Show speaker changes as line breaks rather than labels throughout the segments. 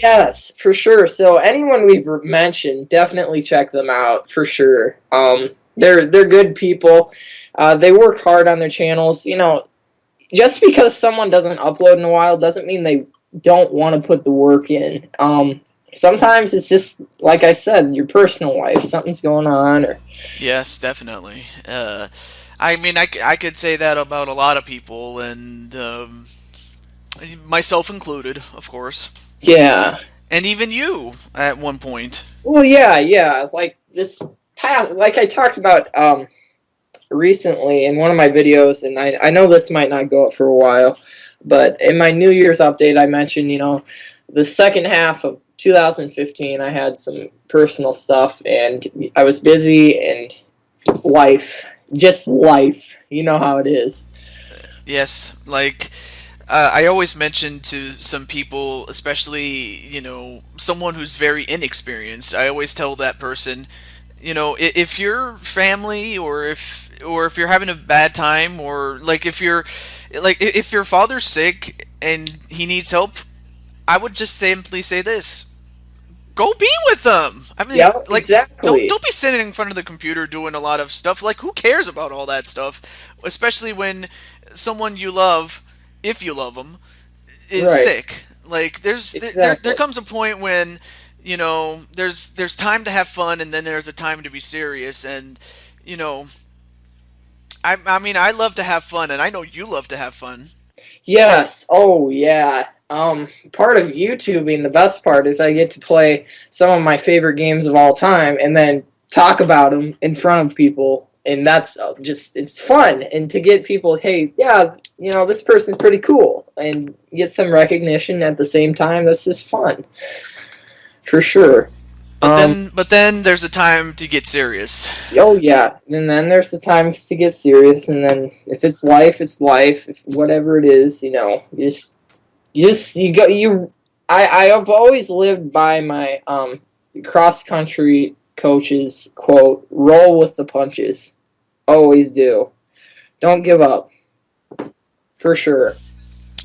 Yes, for sure. So anyone we've mentioned, definitely check them out for sure. They're good people. They work hard on their channels. Just because someone doesn't upload in a while doesn't mean they don't want to put the work in. Sometimes it's just like I said, your personal life, something's going on, or
Yes, definitely. I mean, I could say that about a lot of people, and myself included, of course,
yeah.
and even you at one point.
Well, yeah. Like this past, like I talked about recently in one of my videos, and I know this might not go up for a while, but in my New Year's update, I mentioned, the second half of 2015, I had some personal stuff, and I was busy, and life, just life. You know how it is.
Yes, like I always mention to some people, especially someone who's very inexperienced. I always tell that person, if your family or if you're having a bad time, or like if your father's sick and he needs help, I would just simply say this: go be with them. I mean,
Yeah,
like, don't
exactly.
don't be sitting in front of the computer doing a lot of stuff. Like, who cares about all that stuff? Especially when someone you love, if you love them, is
Right.
sick. Like, there
Exactly.
comes a point when there's time to have fun, and then there's a time to be serious. And you know, I mean, I love to have fun, and I know you love to have fun.
Yes. Oh, yeah. Part of YouTubing, the best part is I get to play some of my favorite games of all time and then talk about them in front of people. And that's just, it's fun. And to get people, hey, yeah, this person's pretty cool. And get some recognition at the same time. That's just fun. For sure.
But
Um,
then there's a time to get serious.
oh, yeah. And then there's the times to get serious. And then if it's life, it's life. If whatever it is, you go you I have always lived by my cross country coach's quote, roll with the punches. Always do. Don't give up. For sure.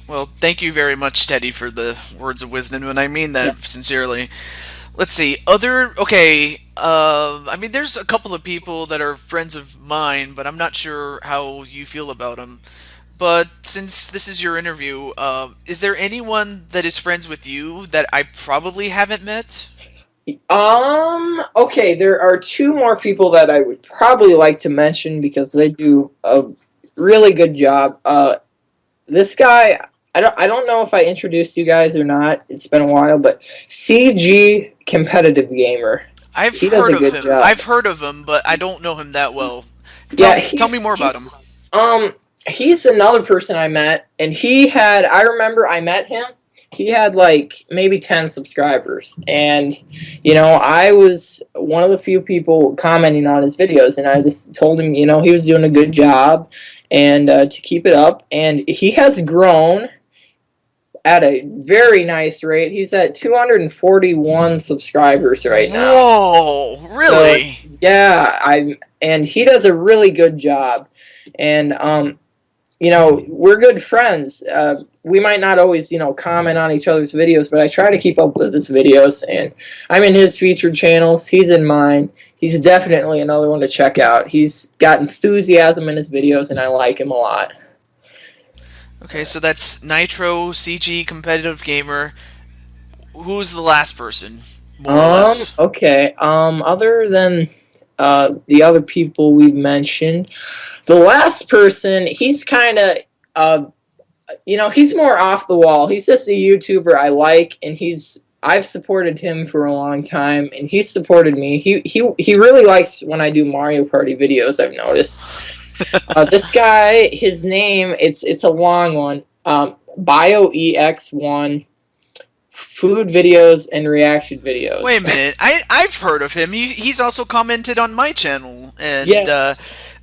Well, thank you very much, Teddy, for the words of wisdom, and I mean
Yeah.
that sincerely. Let's see. I mean, there's a couple of people that are friends of mine, but I'm not sure how you feel about them. But since this is your interview, is there anyone that is friends with you that I probably haven't met?
Okay, there are two more people that I would probably like to mention because they do a really good job. This guy, I don't know if I introduced you guys or not. It's been a while, but CG Competitive Gamer.
I've
He does
heard
a
of
good
him.
job.
But I don't know him that well.
Yeah,
Tell me
he's
more about him.
he's he's another person I met, and I remember I met him. He had like maybe 10 subscribers, and I was one of the few people commenting on his videos, and I just told him he was doing a good job, and to keep it up. And he has grown at a very nice rate. He's at 241 subscribers right now.
Whoa,
So
really?
yeah, I and he does a really good job, and we're good friends. We might not always comment on each other's videos, but I try to keep up with his videos, and I'm in his featured channels. He's in mine. He's definitely another one to check out. He's got enthusiasm in his videos, and I like him a lot.
Okay, so that's Nitro CG Competitive Gamer. Who's the last person, more or less?
Okay. Other than the other people we've mentioned, the last person, he's kind of uh, he's more off the wall. He's just a YouTuber I like, and I've supported him for a long time, and he's supported me. He really likes when I do Mario Party videos. I've noticed. This guy, his name, it's a long one. Bio X0x1 Food videos and reaction
Wait a
videos.
minute. I've heard of him. He's also commented on my channel, and
Yes.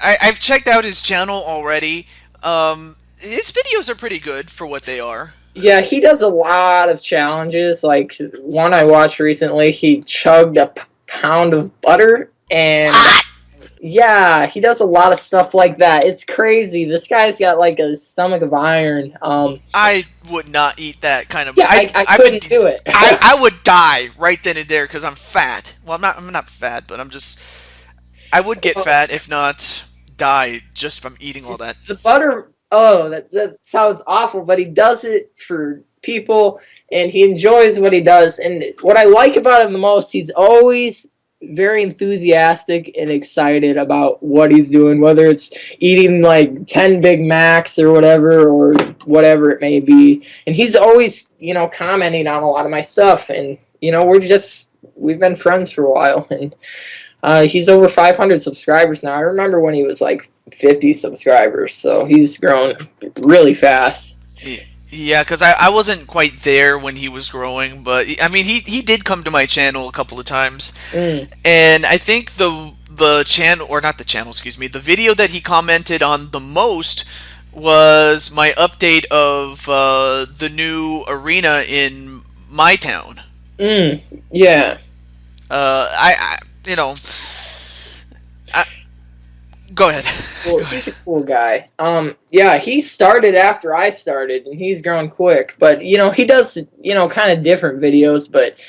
I've checked out his channel already. His videos are pretty good for what they are.
Yeah, he does a lot of challenges. Like one I watched recently, he chugged a pound of butter, and
What?
Yeah, he does a lot of stuff like that. It's crazy. This guy's got like a stomach of iron.
I would not eat that kind of.
Yeah, I couldn't do it.
I would die right then and there because I'm fat. Well, I'm not fat, but I'm just. I would get fat if not die just from eating all that.
The butter. Oh, that sounds awful, but he does it for people, and he enjoys what he does. And what I like about him the most, he's always very enthusiastic and excited about what he's doing, whether it's eating like 10 Big Macs or whatever it may be. And he's always, commenting on a lot of my stuff. And, we've been friends for a while. And he's over 500 subscribers now. I remember when he was like 50 subscribers. So he's grown really fast.
Yeah, because I wasn't quite there when he was growing, but I mean he did come to my channel a couple of times, and I think the channel, or not the channel, excuse me, the video that he commented on the most was my update of the new arena in my town.
Yeah.
Go ahead.
Well, he's a cool guy. Yeah, he started after I started, and he's grown quick. But he does kind of different videos. But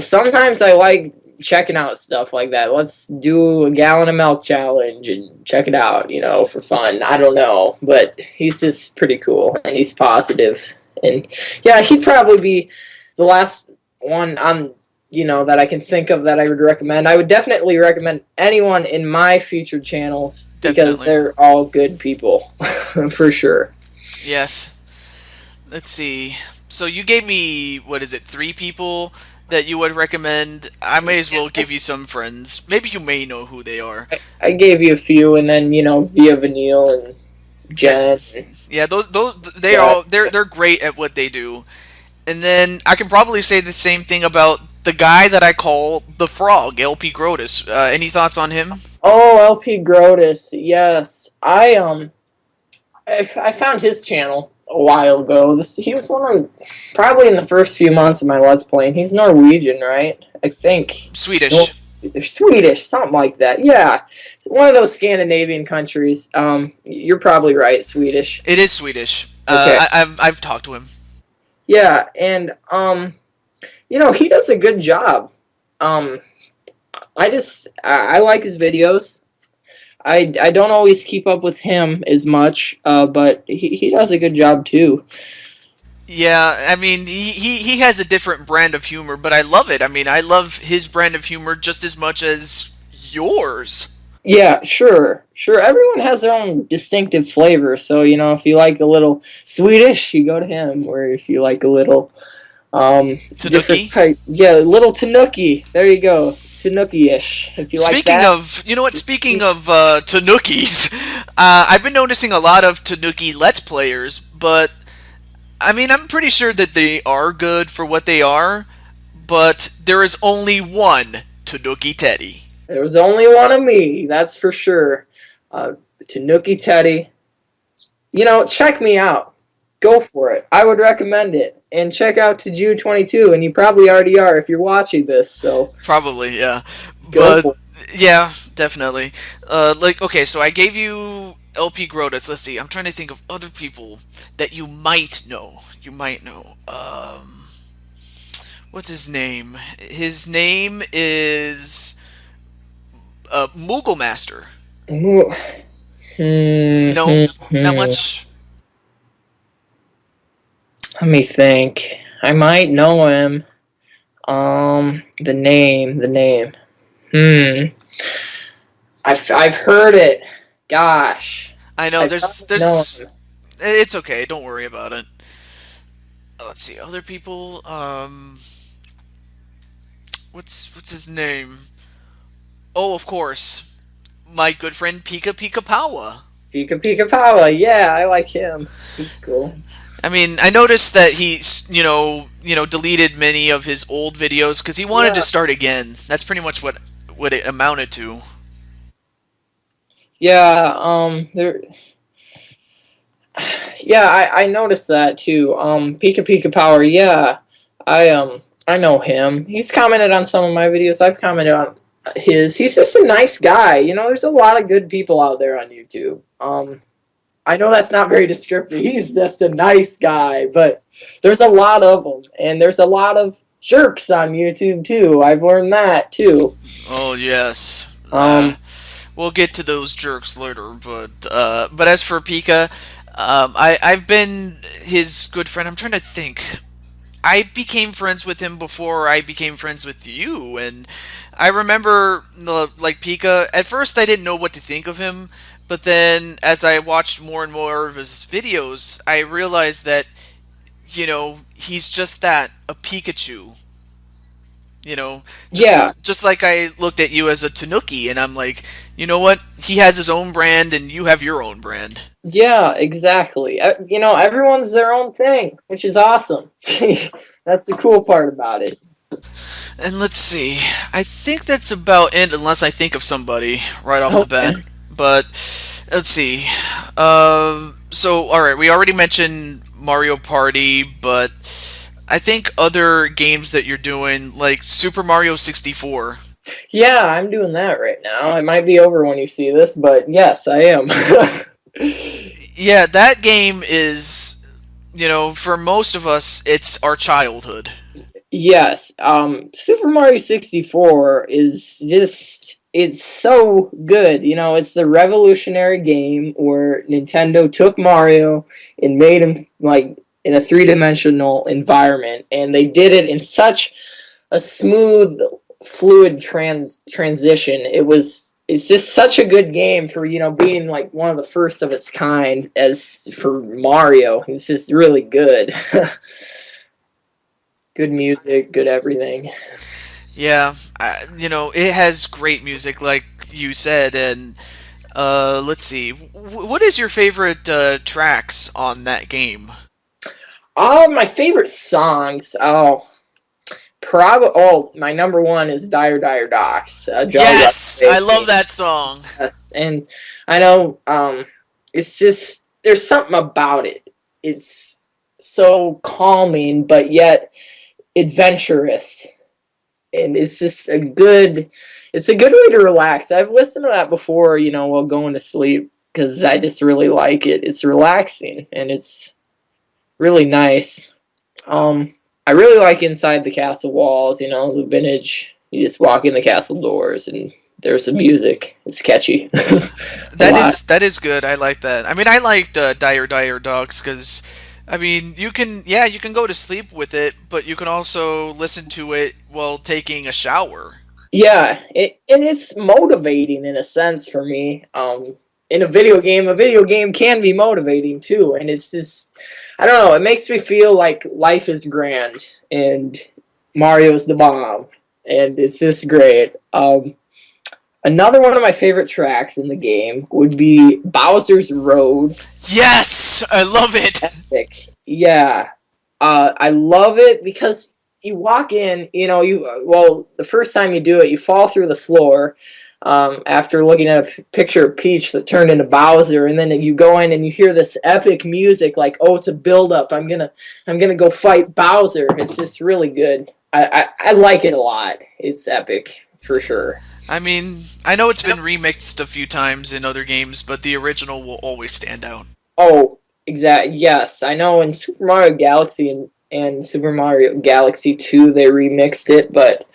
sometimes I like checking out stuff like that. Let's do a gallon of milk challenge and check it out, for fun. I don't know, but he's just pretty cool, and he's positive. And yeah, he'd probably be the last one on that I can think of that I would recommend. I would definitely recommend anyone in my featured channels because they're all good people, for sure.
Yes. Let's see. So you gave me, 3 people that you would recommend? I may as well give you some friends. Maybe you may know who they are.
I gave you a few, and then Via Vanille and Jen.
Yeah, they're great at what they do. And then I can probably say the same thing about the guy that I call the Frog, LP Grote. Any thoughts on him?
Oh, LP Grote, yes. I found his channel a while ago. He was probably in the first few months of my Let's Playing. He's Norwegian, right? I think.
Swedish.
Swedish, something like that. Yeah, it's one of those Scandinavian countries. You're probably right, Swedish.
It is Swedish.
Okay.
I've talked to him.
Yeah, and he does a good job. I like his videos. I don't always keep up with him as much, but he does a good job too.
Yeah, I mean, he has a different brand of humor, but I love it. I mean, I love his brand of humor just as much as yours.
Yeah, sure. Everyone has their own distinctive flavor. So, if you like a little Swedish, you go to him. Or if you like a little
Tanooki?
Type, yeah, a little Tanooki. There you go. Tanooki-ish. If you like that.
Speaking of Tanookis, I've been noticing a lot of Tanooki Let's Players, but I mean, I'm pretty sure that they are good for what they are, but there is only one TanookiTeddy.
There was only one of me, that's for sure. TanookiTeddy. Check me out. Go for it. I would recommend it. And check out TehJew22, and you probably already are if you're watching this. So
probably, yeah.
Go for it.
Yeah, definitely. Okay, so I gave you LP Grote. Let's see. I'm trying to think of other people that you might know. What's his name? His name is Mughal Master. No, not much.
Let me think. I might know him. The name. I've heard it. Gosh.
I know. There's. It's okay. Don't worry about it. Let's see. Other people. What's his name? Oh, of course, my good friend Pikachu Power.
Pikachu Power. Yeah, I like him. He's cool.
I mean, I noticed that he's, deleted many of his old videos because he wanted to start again. That's pretty much what it amounted to.
Yeah, I noticed that too. Pikachu Power. Yeah, I know him. He's commented on some of my videos. I've commented He's just a nice guy. You know, there's a lot of good people out there on YouTube. I know that's not very descriptive. He's just a nice guy, but there's a lot of them, and there's a lot of jerks on YouTube too. I've learned that too.
Oh yes.
Um,
We'll get to those jerks later, but as for Pika, I've been his good friend. I'm trying to think. I became friends with him before I became friends with you, and I remember like Pika. At first, I didn't know what to think of him, but then as I watched more and more of his videos, I realized that he's just that, a Pikachu. Just
yeah,
just like I looked at you as a Tanuki, and I'm like, you know what? He has his own brand, and you have your own brand.
yeah, exactly. You know, everyone's their own thing, which is awesome. That's the cool part about it.
And let's see. I think that's about it, unless I think of somebody right off the
Okay.
bat. But let's see. So all right, we already mentioned Mario Party, but I think other games that you're doing, like Super Mario 64.
Yeah, I'm doing that right now. It might be over when you see this, but yes, I am.
Yeah, that game is, for most of us, it's our childhood.
Yes, Super Mario 64 is just, it's so good. You know, it's the revolutionary game where Nintendo took Mario and made him like in a three-dimensional environment, and they did it in such a smooth, fluid transition. It's just such a good game for, you know, being like one of the first of its kind as for Mario. It's just really good. Good music, good everything.
Yeah, it has great music, like you said, and let's see, what is your favorite tracks on that game?
My favorite songs. My number one is Dire Dire Docks. Jolly
Yes, I love
Roger.
that song.
Yes, and I know. It's just there's something about it. It's so calming, but yet adventurous, and it's just a good. It's a good way to relax. I've listened to that before, you know, while going to sleep because I just really like it. It's relaxing and it's really nice. I really like inside the castle walls. You know, the vintage. You just walk in the castle doors and there's some music. It's catchy. A lot.
That is good. I like that. I mean, I liked Dire Dire Dogs because, I mean, you can go to sleep with it, but you can also listen to it while taking a shower.
Yeah, and it's motivating in a sense for me. In a video game can be motivating too, and it's just I don't know. It makes me feel like life is grand and Mario's the bomb, and it's just great. Another one of my favorite tracks in the game would be Bowser's Road.
Yes, I love it.
Epic. Yeah, I love it because you walk in, you know, the first time you do it, you fall through the floor after looking at a picture of Peach that turned into Bowser, and then you go in and you hear this epic music, like, oh, it's a build up. I'm gonna go fight Bowser. It's just really good. I like it a lot. It's epic for sure.
I mean, I know it's been remixed a few times in other games, but the original will always stand out.
Oh, exact. Yes, I know. In Super Mario Galaxy and Super Mario Galaxy 2, they remixed it, but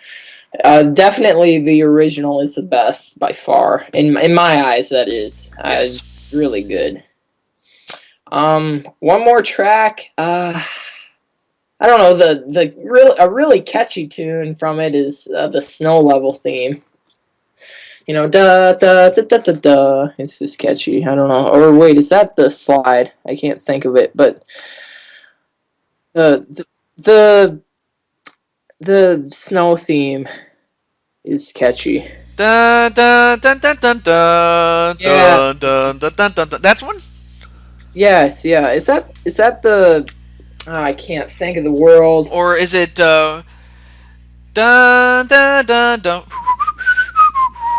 definitely the original is the best by far. In my eyes, that is.
Yes.
It's really good. One more track. I don't know. A really catchy tune from it is the snow level theme. You know, da da da da da da. It's just catchy. I don't know. Or wait, is that the slide? I can't think of it. But the the the snow theme is catchy.
Dun dun dun dun dun dun
Yeah.
dun dun dun dun dun. That's one.
Yes. Yeah. Is that the? I can't think of the world.
Or is it dun dun dun dun?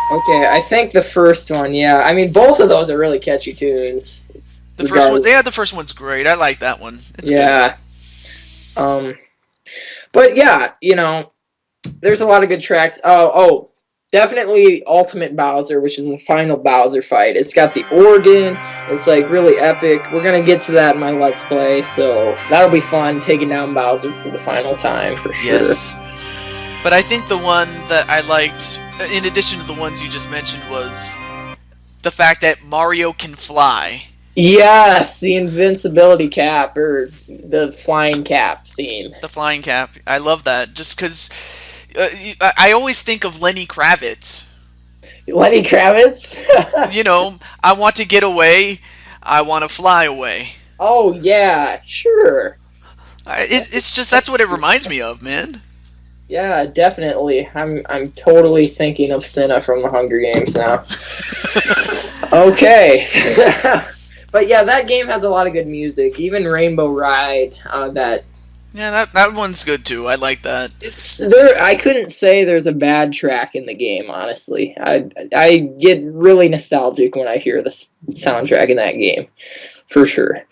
Okay, I think the first one. Yeah. I mean, both of those are really catchy tunes.
The first one, yeah, the
Regardless.
first one's great. I like that one. It's good.
Yeah. Um. But yeah, you know, there's a lot of good tracks. Oh, definitely Ultimate Bowser, which is the final Bowser fight. It's got the organ. It's like really epic. We're gonna get to that in my Let's Play, so that'll be fun taking down Bowser for the final time for sure.
Yes. But I think the one that I liked, in addition to the ones you just mentioned, was the fact that Mario can fly.
Yes, the invincibility cap or the flying cap theme.
The flying cap. I love that. Just because I always think of Lenny Kravitz.
Lenny Kravitz?
You know, I want to get away. I want to fly away.
Oh, yeah, sure.
It's just, that's what it reminds me of, man.
Yeah, definitely. I'm totally thinking of Cinna from the Hunger Games now. Okay. But yeah, that game has a lot of good music. Even Rainbow Ride, that.
Yeah, that one's good too. I like that.
It's there. I couldn't say there's a bad track in the game. Honestly, I get really nostalgic when I hear the soundtrack in that game, for sure.